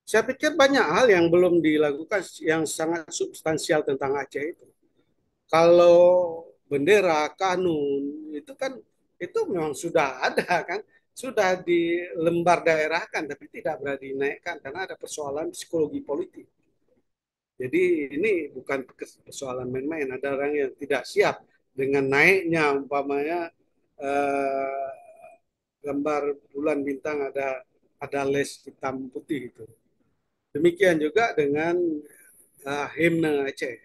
Saya pikir banyak hal yang belum dilakukan yang sangat substansial tentang Aceh itu. Kalau bendera, kanun, itu kan itu memang sudah ada kan, sudah di lembar daerah kan, tapi tidak berani dinaikkan karena ada persoalan psikologi politik. Jadi ini bukan persoalan main-main. Ada orang yang tidak siap dengan naiknya umpamanya eh, gambar bulan bintang ada les hitam putih itu. Demikian juga dengan himne Aceh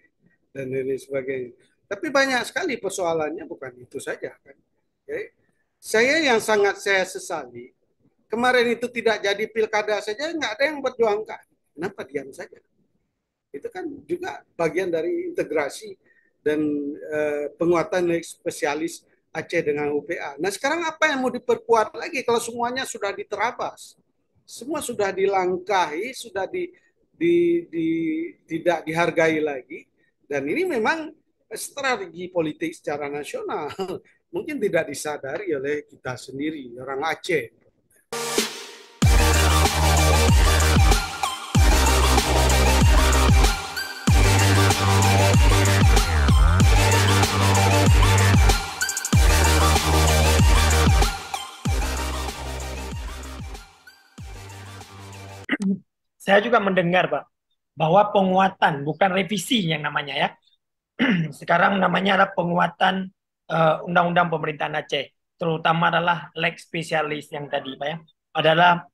dan lain sebagainya. Tapi banyak sekali persoalannya bukan itu saja kan. Jadi, saya yang sangat saya sesali kemarin itu tidak jadi pilkada saja nggak ada yang berjuangkan. Kenapa diam saja? Itu kan juga bagian dari integrasi dan penguatan spesialis Aceh dengan UPA. Nah sekarang apa yang mau diperkuat lagi kalau semuanya sudah diterabas, semua sudah dilangkahi, sudah di tidak dihargai lagi, dan ini memang strategi politik secara nasional mungkin tidak disadari oleh kita sendiri orang Aceh. Saya juga mendengar, Pak, bahwa penguatan, bukan revisi yang namanya ya. Sekarang namanya adalah penguatan Undang-Undang Pemerintahan Aceh, terutama adalah Lex Spesialis yang tadi, Pak ya, adalah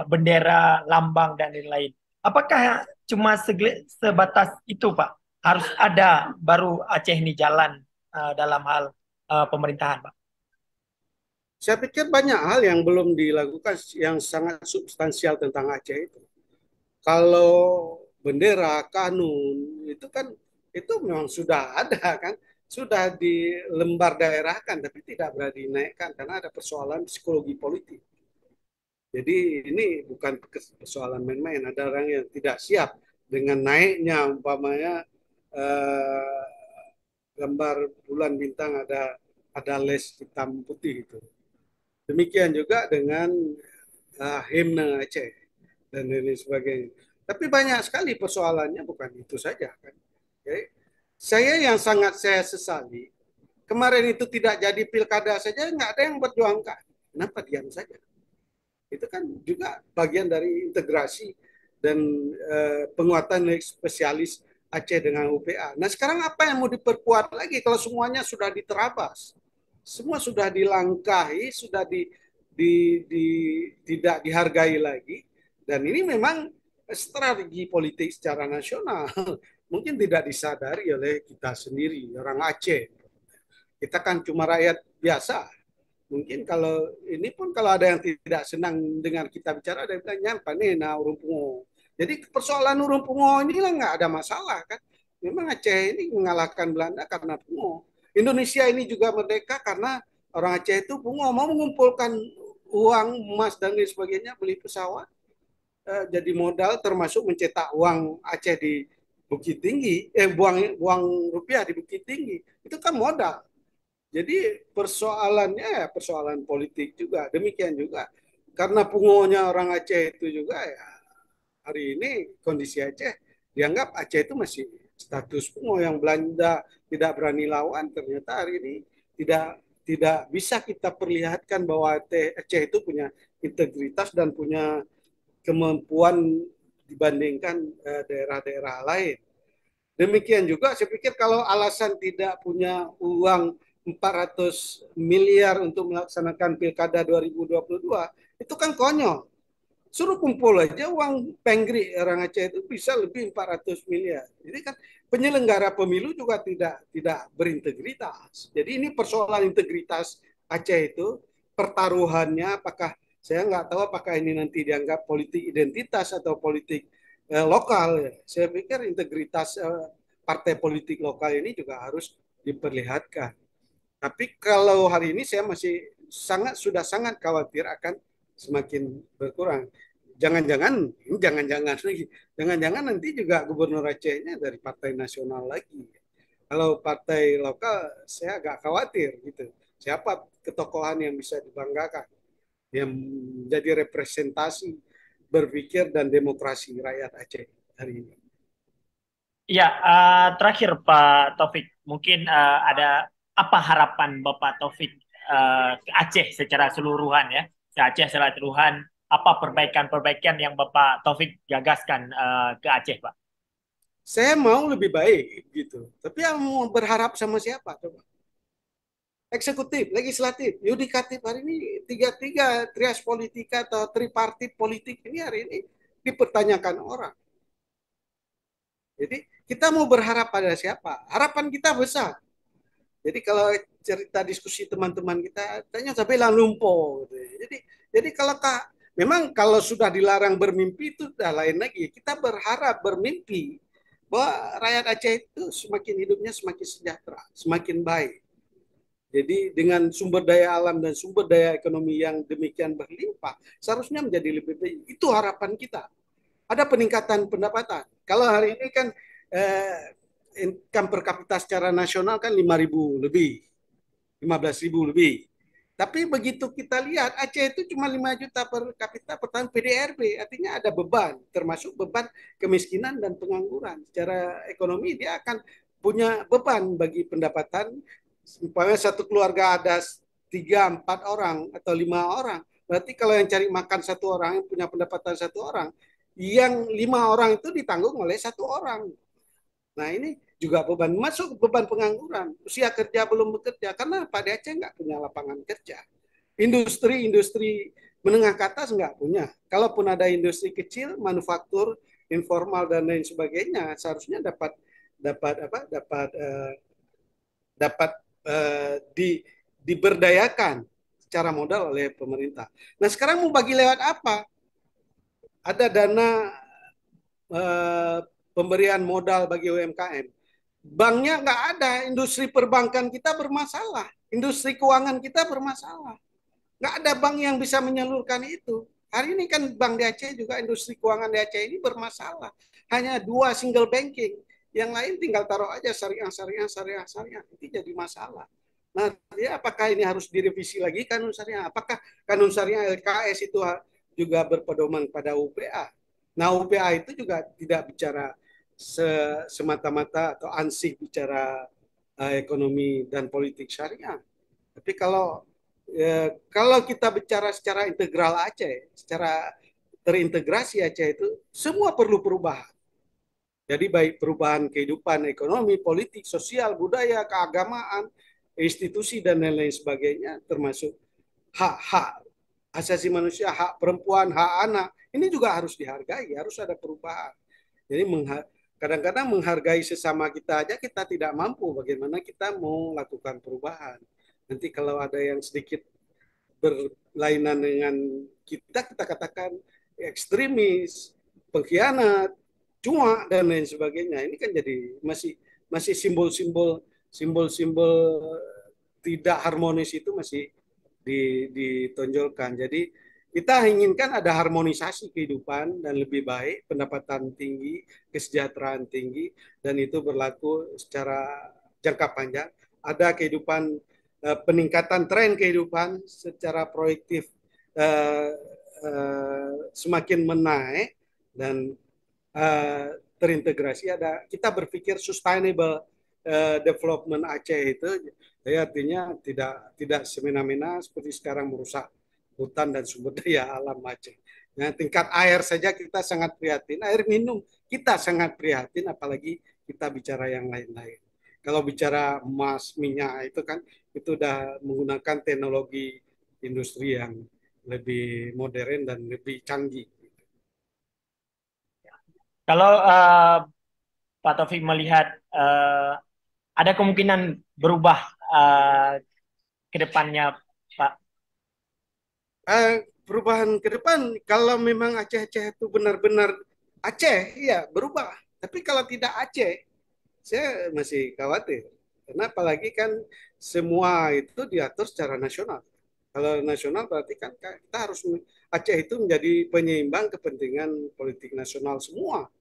bendera, lambang dan lain-lain. Apakah cuma sebatas itu, Pak? Harus ada baru Aceh ini jalan dalam hal pemerintahan, Pak. Saya pikir banyak hal yang belum dilakukan yang sangat substansial tentang Aceh itu. Kalau bendera, kanun, itu kan itu memang sudah ada kan, sudah di lembar daerah kan, tapi tidak berani dinaikkan karena ada persoalan psikologi politik. Jadi ini bukan persoalan main-main. Ada orang yang tidak siap dengan naiknya umpamanya eh, gambar bulan bintang ada les hitam putih itu. Demikian juga dengan himne Aceh dan lain sebagainya. Tapi banyak sekali persoalannya bukan itu saja kan. Jadi, saya yang sangat saya sesali kemarin itu tidak jadi pilkada saja nggak ada yang berjuangkan. Kenapa diam saja? Itu kan juga bagian dari integrasi dan penguatan spesialis Aceh dengan UPA. Nah sekarang apa yang mau diperkuat lagi kalau semuanya sudah diterabas, semua sudah dilangkahi, sudah di tidak dihargai lagi, dan ini memang strategi politik secara nasional mungkin tidak disadari oleh kita sendiri orang Aceh. Kita kan cuma rakyat biasa. Mungkin kalau ini pun kalau ada yang tidak senang dengan kita bicara, ada yang bilang nyampa nih nah urung pungo. Jadi persoalan urung pungo ini lah nggak ada masalah kan. Memang Aceh ini mengalahkan Belanda karena pungo. Indonesia ini juga merdeka karena orang Aceh itu pungo mau mengumpulkan uang emas dan lain sebagainya beli pesawat jadi modal termasuk mencetak uang Aceh di Bukit Tinggi buang buang rupiah di Bukit Tinggi itu kan modal. Jadi persoalannya ya persoalan politik juga. Demikian juga karena pungonya orang Aceh itu juga ya hari ini kondisi Aceh dianggap Aceh itu masih status pungo yang Belanda tidak berani lawan. Ternyata hari ini tidak tidak bisa kita perlihatkan bahwa Aceh itu punya integritas dan punya kemampuan dibandingkan daerah-daerah lain. Demikian juga saya pikir kalau alasan tidak punya uang 400 miliar untuk melaksanakan Pilkada 2022, itu kan konyol. Suruh kumpul aja uang penggri orang Aceh itu bisa lebih 400 miliar. Jadi kan penyelenggara pemilu juga tidak berintegritas. Jadi ini persoalan integritas Aceh itu, pertaruhannya apakah saya nggak tahu apakah ini nanti dianggap politik identitas atau politik lokal. Saya pikir integritas partai politik lokal ini juga harus diperlihatkan. Tapi kalau hari ini saya masih sudah sangat khawatir akan semakin berkurang. Jangan-jangan, jangan-jangan lagi, jangan-jangan nanti juga gubernur Acehnya dari partai nasional lagi. Kalau partai lokal, saya agak khawatir gitu. Siapa ketokohan yang bisa dibanggakan, yang menjadi representasi berpikir dan demokrasi rakyat Aceh hari ini. Ya, terakhir Pak Taufik, mungkin ada apa harapan Bapak Taufik ke Aceh secara keseluruhan ya, ke Aceh secara keseluruhan, apa perbaikan-perbaikan yang Bapak Taufik gagaskan ke Aceh, Pak? Saya mau lebih baik gitu, tapi yang mau berharap sama siapa? Coba. Eksekutif, legislatif, yudikatif hari ini tiga-tiga trias politika atau tripartit politik ini hari ini dipertanyakan orang. Jadi kita mau berharap pada siapa? Harapan kita besar. Jadi kalau cerita diskusi teman-teman kita, tanya sampai bilang lumpuh. Gitu. Jadi kalau memang kalau sudah dilarang bermimpi itu sudah lain lagi. Kita berharap bermimpi bahwa rakyat Aceh itu semakin hidupnya semakin sejahtera, semakin baik. Jadi dengan sumber daya alam dan sumber daya ekonomi yang demikian berlimpah, seharusnya menjadi lebih baik. Itu harapan kita. Ada peningkatan pendapatan. Kalau hari ini kan income per kapita secara nasional kan 5.000 lebih, 15.000 lebih. Tapi begitu kita lihat Aceh itu cuma 5 juta per kapita per tahun PDRB, artinya ada beban, termasuk beban kemiskinan dan pengangguran. Secara ekonomi dia akan punya beban bagi pendapatan. Umpamanya satu keluarga ada 3, 4 orang atau 5 orang, berarti kalau yang cari makan satu orang, yang punya pendapatan satu orang, yang 5 orang itu ditanggung oleh satu orang. Nah ini juga beban, masuk beban pengangguran, usia kerja belum bekerja, karena Pak Aceh nggak punya lapangan kerja. Industri-industri menengah ke atas nggak punya. Kalaupun ada industri kecil, manufaktur, informal dan lain sebagainya, seharusnya dapat dapat apa dapat dapat diberdayakan secara modal oleh pemerintah. Nah sekarang mau bagi lewat apa? Ada dana eh, pemberian modal bagi UMKM. Banknya nggak ada, industri perbankan kita bermasalah, industri keuangan kita bermasalah. Nggak ada bank yang bisa menyalurkan itu. Hari ini kan Bank di Aceh juga industri keuangan di Aceh ini bermasalah. Hanya 2 single banking. Yang lain tinggal taruh aja syariah, syariah, syariah, syariah. Itu jadi masalah. Nah, ya apakah ini harus direvisi lagi kanun syariah? Apakah kanun syariah LKS itu juga berpedoman pada UPA? Nah, UPA itu juga tidak bicara semata-mata atau ansih bicara ekonomi dan politik syariah. Tapi kalau kita bicara secara integral Aceh, secara terintegrasi Aceh itu semua perlu perubahan. Jadi baik perubahan kehidupan ekonomi, politik, sosial, budaya, keagamaan, institusi dan lain-lain sebagainya, termasuk hak-hak asasi manusia, hak perempuan, hak anak, ini juga harus dihargai, harus ada perubahan. Jadi kadang-kadang menghargai sesama kita aja kita tidak mampu, bagaimana kita mau lakukan perubahan. Nanti kalau ada yang sedikit berlainan dengan kita, kita katakan ekstremis, pengkhianat, cuma dan lain sebagainya. Ini kan jadi masih simbol-simbol tidak harmonis itu masih ditonjolkan. Jadi kita inginkan ada harmonisasi kehidupan dan lebih baik, pendapatan tinggi, kesejahteraan tinggi, dan itu berlaku secara jangka panjang. Ada kehidupan peningkatan tren kehidupan secara proaktif semakin menaik dan terintegrasi. Ada kita berpikir sustainable development Aceh itu, ya artinya tidak semena-mena seperti sekarang merusak hutan dan sumber daya alam Aceh. Nah, tingkat air saja kita sangat prihatin, air minum kita sangat prihatin, apalagi kita bicara yang lain-lain. Kalau bicara emas, minyak itu kan itu udah menggunakan teknologi industri yang lebih modern dan lebih canggih. Kalau Pak Taufik melihat ada kemungkinan berubah ke depannya, Pak. Perubahan ke depan, kalau memang Aceh-Aceh itu benar-benar Aceh, ya berubah. Tapi kalau tidak Aceh, saya masih khawatir. Karena apalagi kan semua itu diatur secara nasional. Kalau nasional berarti kan kita harus Aceh itu menjadi penyeimbang kepentingan politik nasional semua.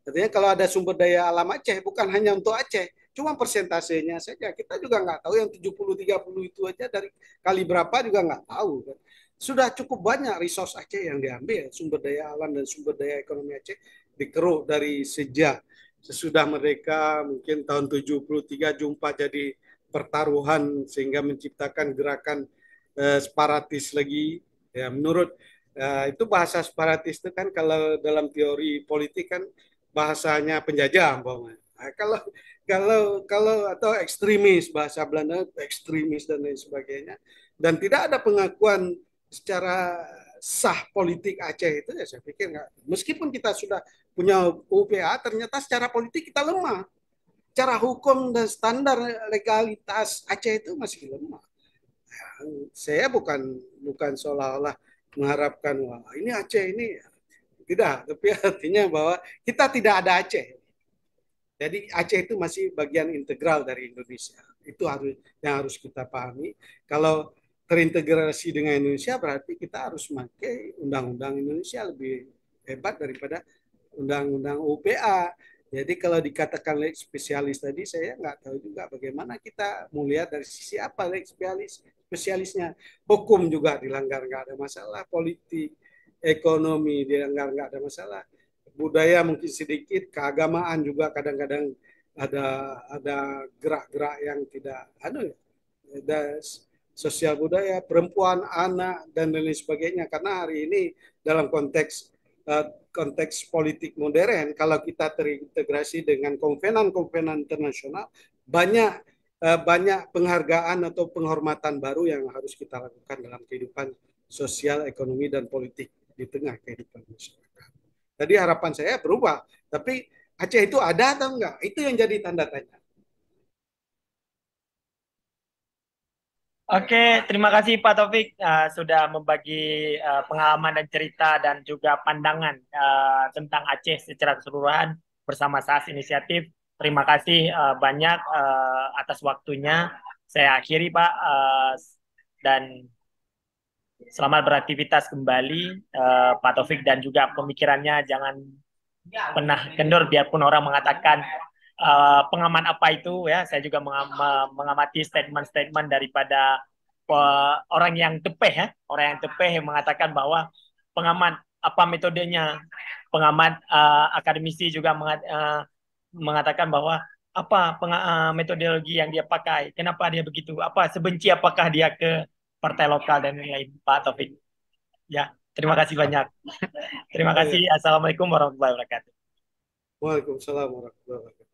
Artinya kalau ada sumber daya alam Aceh bukan hanya untuk Aceh, cuma persentasenya saja. Kita juga nggak tahu yang 70-30 itu aja dari kali berapa juga nggak tahu. Kan. sudah cukup banyak resource Aceh yang diambil, sumber daya alam dan sumber daya ekonomi Aceh dikeruk dari sejak sesudah mereka mungkin tahun 73 jumpa jadi pertaruhan sehingga menciptakan gerakan separatis lagi. Ya, menurut itu bahasa separatis itu kan kalau dalam teori politik kan bahasanya penjajah umpamanya. Nah, kalau atau ekstremis bahasa Belanda ekstremis dan lain sebagainya dan tidak ada pengakuan secara sah politik Aceh itu ya saya pikir nggak. Meskipun kita sudah punya UPA, ternyata secara politik kita lemah. Cara hukum dan standar legalitas Aceh itu masih lemah. Saya bukan bukan seolah-olah mengharapkan wah ini Aceh ini tidak, tapi artinya bahwa kita tidak ada Aceh. Jadi Aceh itu masih bagian integral dari Indonesia. Itu yang harus kita pahami. Kalau terintegrasi dengan Indonesia berarti kita harus memakai undang-undang Indonesia lebih hebat daripada undang-undang UPA. Jadi kalau dikatakan leg spesialis tadi saya nggak tahu juga bagaimana kita mau lihat dari sisi apa leg spesialisnya. Hukum juga dilanggar nggak ada masalah, politik, ekonomi dilanggar nggak ada masalah, budaya mungkin sedikit, keagamaan juga kadang-kadang ada ada gerak-gerak yang tidak ya, ada sosial budaya, perempuan, anak dan lain sebagainya. Karena hari ini dalam konteks politik modern, kalau kita terintegrasi dengan konvenan-konvenan internasional, banyak banyak penghargaan atau penghormatan baru yang harus kita lakukan dalam kehidupan sosial, ekonomi, dan politik di tengah kehidupan masyarakat. Jadi harapan saya berubah. Tapi Aceh itu ada atau enggak? Itu yang jadi tanda tanya. Oke, terima kasih Pak Taufik sudah membagi pengalaman dan cerita dan juga pandangan tentang Aceh secara keseluruhan bersama SAS Inisiatif. Terima kasih banyak atas waktunya. Saya akhiri Pak dan selamat beraktivitas kembali Pak Taufik dan juga pemikirannya jangan pernah kendor biarpun orang mengatakan pengamat apa itu ya saya juga mengamati statement-statement daripada orang yang tepeh ya orang yang tepeh yang mengatakan bahwa pengamat apa metodenya pengamat akademisi juga mengatakan bahwa apa metodologi yang dia pakai kenapa dia begitu apa sebenci apakah dia ke partai lokal dan lain-lain Pak Taufik ya terima kasih banyak terima Oh kasih ya. assalamualaikum warahmatullahi wabarakatuh. Waalaikumsalam warahmatullahi wabarakatuh.